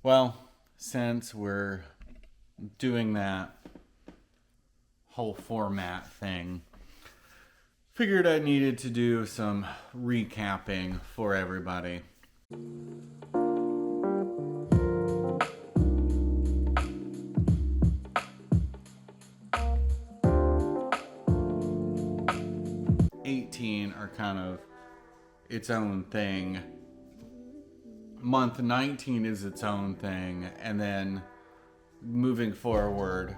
Well, since we're doing that whole format thing, figured I needed to do some recapping for everybody. Are kind of its own thing. Month 19 is its own thing, and then moving forward,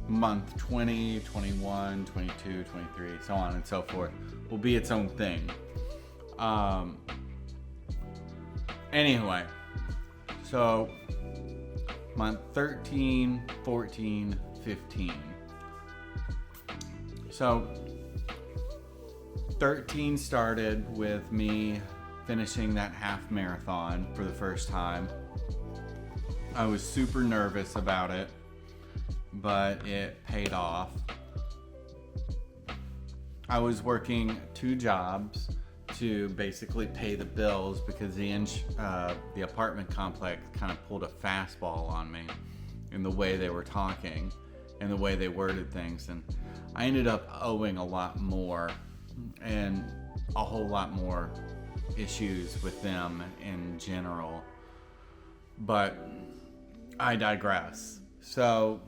month 20, 21, 22, 23, so on and so forth, will be its own thing. Anyway, so month 13, 14, 15. So 13 started with me finishing that half marathon for the first time. I was super nervous about it, but it paid off. I was working 2 jobs to basically pay the bills because the apartment complex kind of pulled a fastball on me in the way they were talking and the way they worded things, and I ended up owing a lot more and a whole lot more issues with them in general. But I digress. So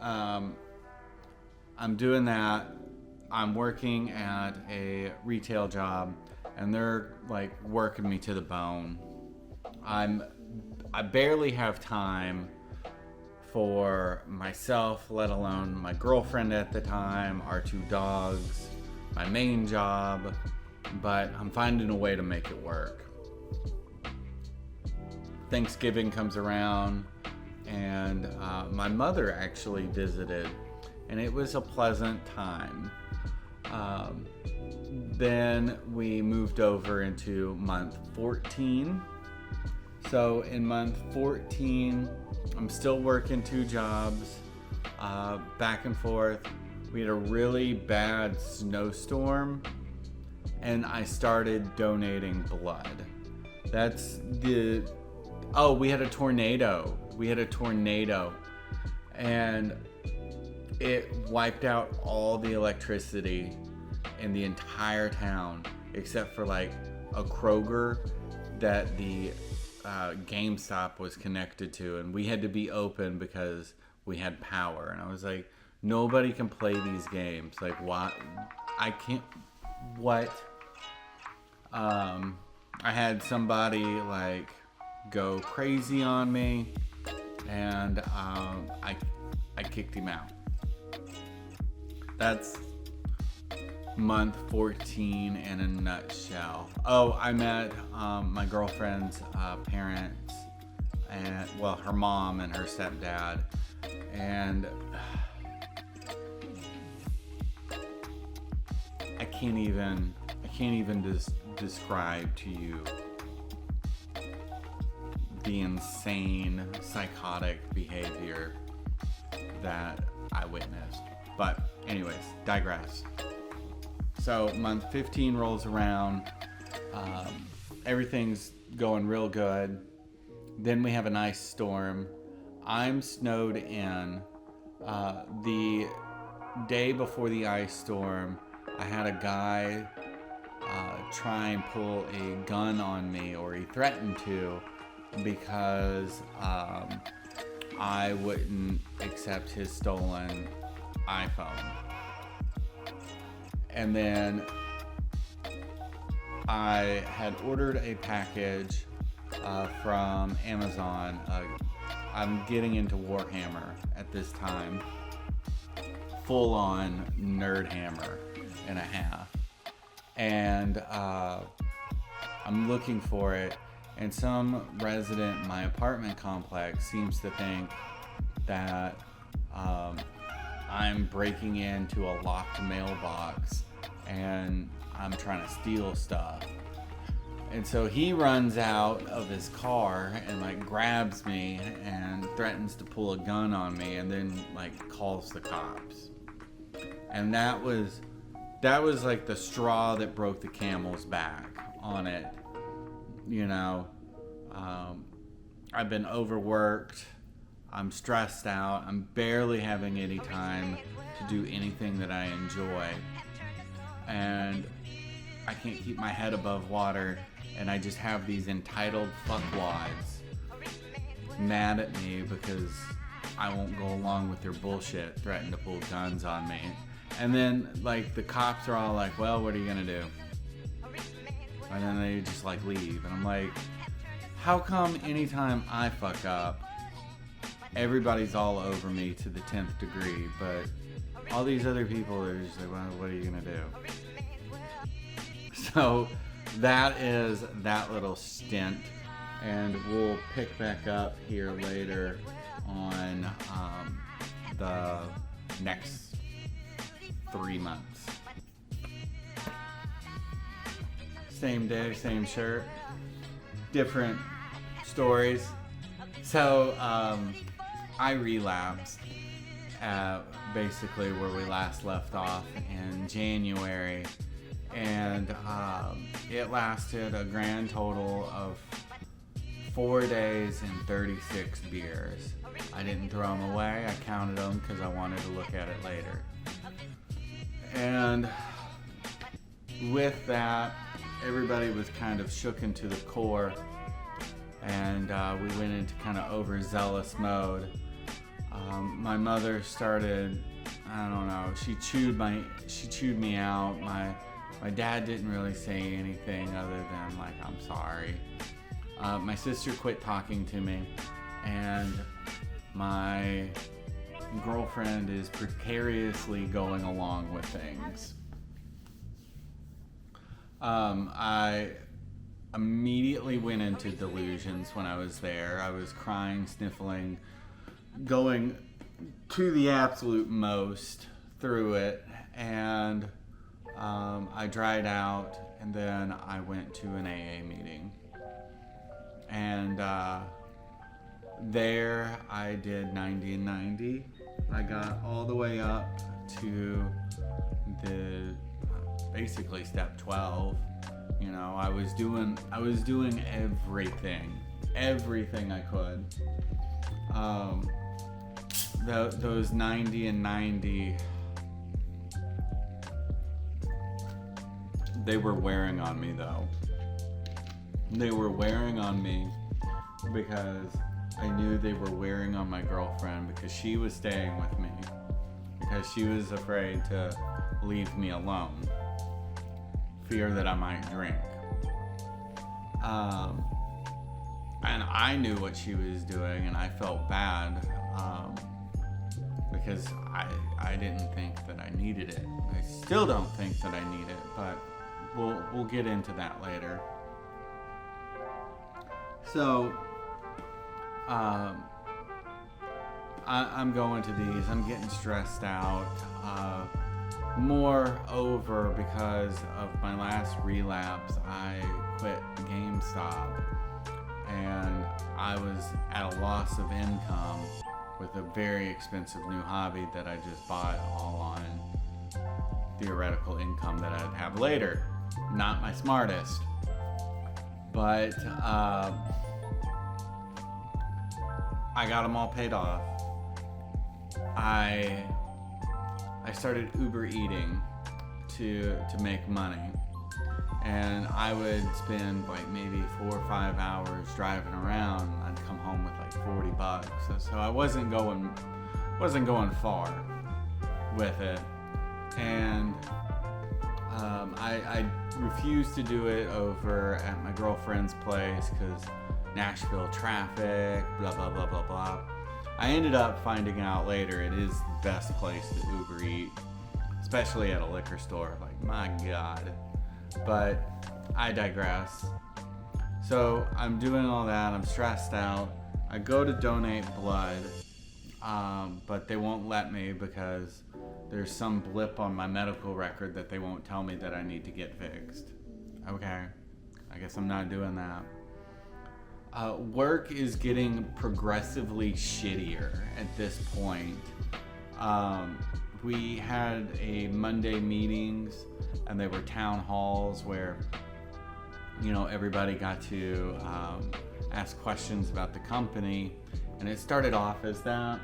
I'm doing that. I'm working at a retail job, and they're like working me to the bone. I barely have time for myself, let alone my girlfriend at the time, our 2 dogs, my main job, but I'm finding a way to make it work. Thanksgiving comes around, and my mother actually visited, and it was a pleasant time. Then we moved over into month 14. So in month 14, I'm still working 2 jobs, back and forth. We had a really bad snowstorm, and I started donating blood. We had a tornado. And it wiped out all the electricity in the entire town, except for like a Kroger that the GameStop was connected to, and we had to be open because we had power. And I was like, nobody can play these games. Like, what? I can't. What? I had somebody like go crazy on me, and I kicked him out. That's month 14 in a nutshell. Oh, I met my girlfriend's parents, and her mom and her stepdad, and I can't even describe to you the insane psychotic behavior that I witnessed. But anyways, digress. So month 15 rolls around, everything's going real good. Then we have an ice storm. I'm snowed in. The day before the ice storm, I had a guy try and pull a gun on me, or he threatened to, because I wouldn't accept his stolen iPhone. And then I had ordered a package from Amazon. I'm getting into Warhammer at this time. Full on nerd hammer and a half. And I'm looking for it. And some resident in my apartment complex seems to think that I'm breaking into a locked mailbox and I'm trying to steal stuff. And so he runs out of his car and like grabs me and threatens to pull a gun on me, and then like calls the cops. And that was like the straw that broke the camel's back on it. You know, I've been overworked. I'm stressed out. I'm barely having any time to do anything that I enjoy. And I can't keep my head above water. And I just have these entitled fuckwads mad at me because I won't go along with their bullshit, threaten to pull guns on me. And then, like, the cops are all like, well, what are you gonna do? And then they just, like, leave. And I'm like, how come anytime I fuck up, everybody's all over me to the 10th degree, but all these other people are just like, well, what are you gonna do? So that is that little stint, and we'll pick back up here later on the next 3 months. Same day, same shirt, different stories. So I relapsed at basically where we last left off in January, and it lasted a grand total of 4 days and 36 beers. I didn't throw them away. I counted them because I wanted to look at it later. And with that, everybody was kind of shooken to the core, and we went into kind of overzealous mode. My mother started, I don't know, she chewed me out. My dad didn't really say anything other than like, I'm sorry. My sister quit talking to me, and my girlfriend is precariously going along with things. I immediately went into delusions when I was there. I was crying, sniffling, going to the absolute most through it, and I dried out, and then I went to an AA meeting. And there I did 90 and 90. I got all the way up to the basically step 12. You know, I was doing everything I could. Those 90 and 90, they were wearing on me though. They were wearing on me because I knew they were wearing on my girlfriend, because she was staying with me, because she was afraid to leave me alone, fear that I might drink. And I knew what she was doing, and I felt bad because I didn't think that I needed it. I still don't think that I need it, but we'll get into that later. So I'm going to these. I'm getting stressed out. Moreover, because of my last relapse, I quit GameStop, and I was at a loss of income with a very expensive new hobby that I just bought all on theoretical income that I'd have later. Not my smartest, but I got them all paid off. I started Uber eating to make money, and I would spend like maybe 4 or 5 hours driving around. I'd come home with like $40, so I wasn't going far with it, and I refused to do it over at my girlfriend's place because Nashville traffic, blah blah blah blah blah. I ended up finding out later it is the best place to Uber eat, especially at a liquor store. Like, my God. But I digress. So I'm doing all that. I'm stressed out. I go to donate blood, but they won't let me because there's some blip on my medical record that they won't tell me that I need to get fixed. Okay, I guess I'm not doing that. Work is getting progressively shittier at this point. We had a Monday meetings, and they were town halls where, you know, everybody got to ask questions about the company. And it started off as that,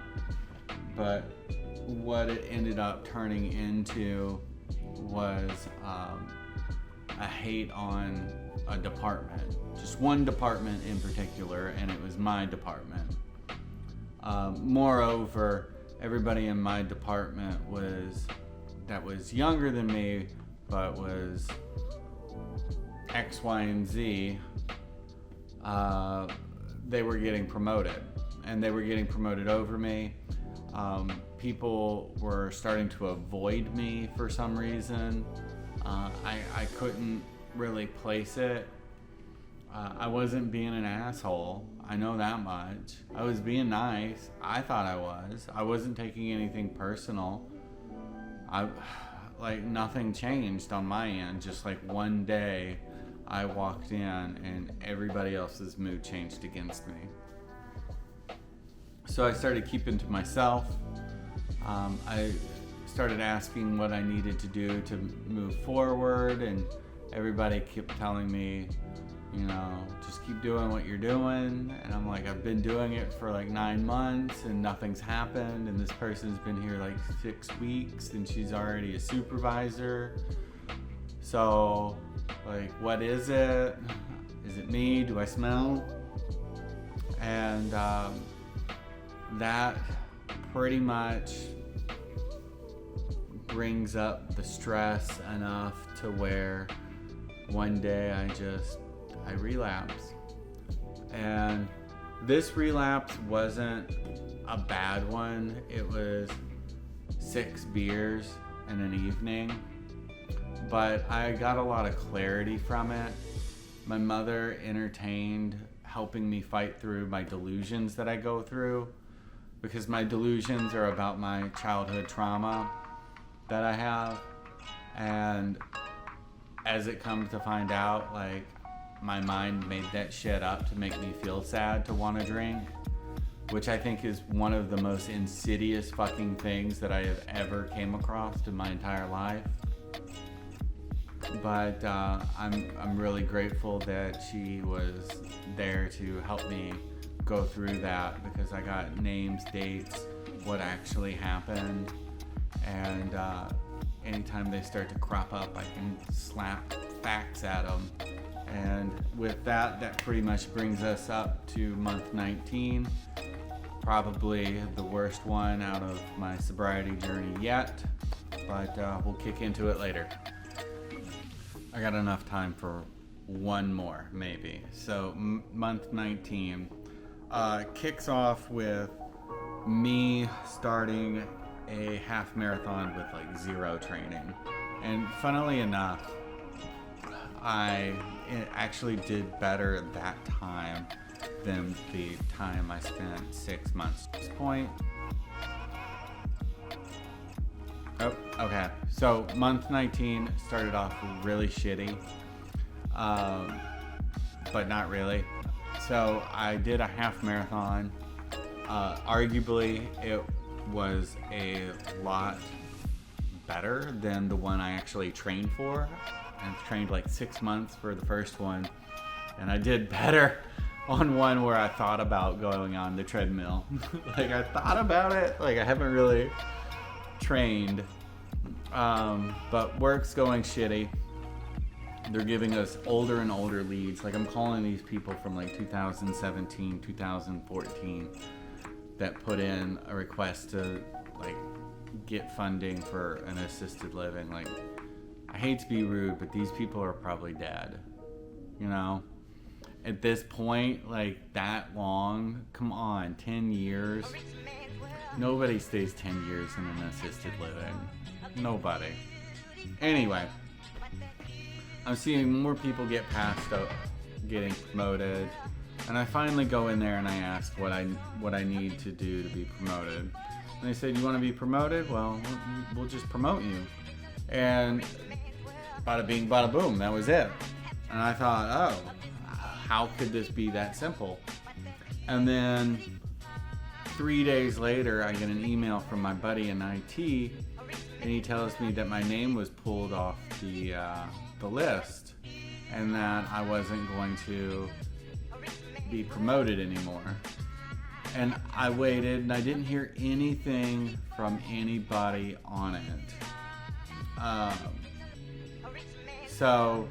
but what it ended up turning into was a hate on a department, just one department in particular, and it was my department. Moreover, everybody in my department that was younger than me, but was X, Y, and Z, they were getting promoted, and they were getting promoted over me. People were starting to avoid me for some reason. I couldn't really place it. I wasn't being an asshole. I know that much. I was being nice. I thought I was. I wasn't taking anything personal. Nothing changed on my end. Just like one day I walked in and everybody else's mood changed against me. So I started keeping to myself. I started asking what I needed to do to move forward, and everybody kept telling me, just keep doing what you're doing. And I'm like, I've been doing it for like 9 months and nothing's happened, and this person's been here like 6 weeks and she's already a supervisor. So like, what is it? Is it me? Do I smell? And that pretty much brings up the stress enough to where one day I relapse. And this relapse wasn't a bad one. It was 6 beers in an evening, but I got a lot of clarity from it. My mother entertained helping me fight through my delusions that I go through, because my delusions are about my childhood trauma that I have. And as it comes to find out, like, my mind made that shit up to make me feel sad to want to drink, which I think is one of the most insidious fucking things that I have ever came across in my entire life. But I'm really grateful that she was there to help me go through that, because I got names, dates, what actually happened, and anytime they start to crop up, I can slap facts at them. And with that, that pretty much brings us up to month 19, probably the worst one out of my sobriety journey yet, but we'll kick into it later. I got enough time for one more, maybe. So month 19 kicks off with me starting a half marathon with like 0 training. And funnily enough, I actually did better that time than the time I spent 6 months. At this point, oh, okay. So month 19 started off really shitty, but not really. So I did a half marathon. Arguably, it was a lot better than the one I actually trained for. I trained like 6 months for the first one, and I did better on one where I thought about going on the treadmill. Like, I thought about it, like I haven't really trained, but work's going shitty. They're giving us older and older leads. Like, I'm calling these people from like 2017, 2014 that put in a request to like get funding for an assisted living. Like, I hate to be rude, but these people are probably dead, at this point, like, that long. Come on, 10 years. Nobody stays 10 years in an assisted living. Nobody. Anyway, I'm seeing more people get past getting promoted, and I finally go in there and I ask what I need to do to be promoted. And they said, "You want to be promoted? Well, we'll just promote you." And bada bing, bada boom, that was it. And I thought, oh, how could this be that simple? And then 3 days later, I get an email from my buddy in IT, and he tells me that my name was pulled off the list, and that I wasn't going to be promoted anymore. And I waited, and I didn't hear anything from anybody on it. So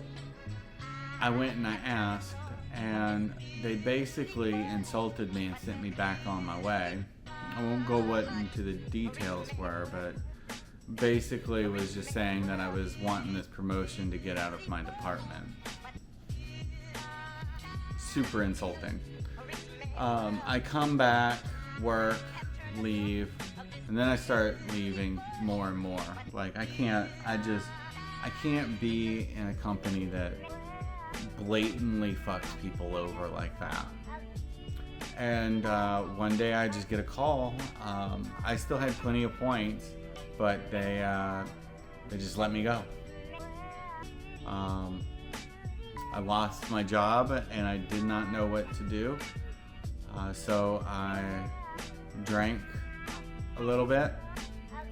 I went and I asked, and they basically insulted me and sent me back on my way. I won't go what into the details were, but basically was just saying that I was wanting this promotion to get out of my department. Super insulting. I come back, work, leave, and then I start leaving more and more. Like I can't be in a company that blatantly fucks people over like that. And one day I just get a call. I still had plenty of points, but they just let me go. I lost my job and I did not know what to do. So I drank a little bit.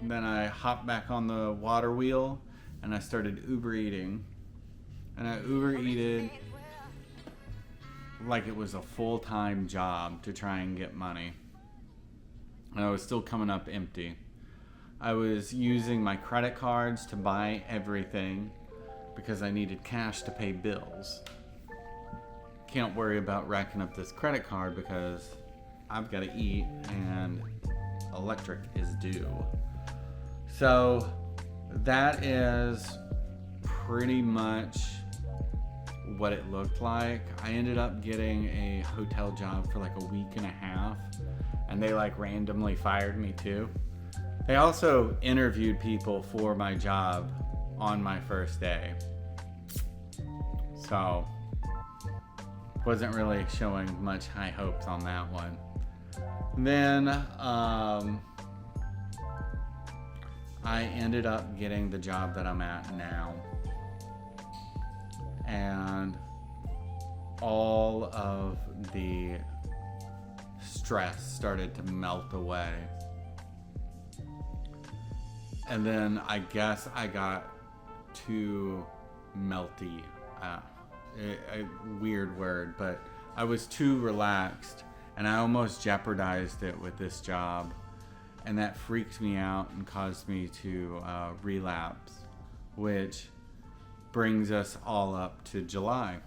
Then I hopped back on the water wheel and I started Uber eating. And I Uber eated like it was a full-time job to try and get money. And I was still coming up empty. I was using my credit cards to buy everything because I needed cash to pay bills. Can't worry about racking up this credit card because I've got to eat and electric is due. So that is pretty much what it looked like. I ended up getting a hotel job for like a week and a half, and they like randomly fired me too. They also interviewed people for my job on my first day. So wasn't really showing much high hopes on that one. Then I ended up getting the job that I'm at now. And all of the stress started to melt away. And then I guess I got too melty. A weird word, but I was too relaxed and I almost jeopardized it with this job. And that freaked me out and caused me to relapse, which brings us all up to July.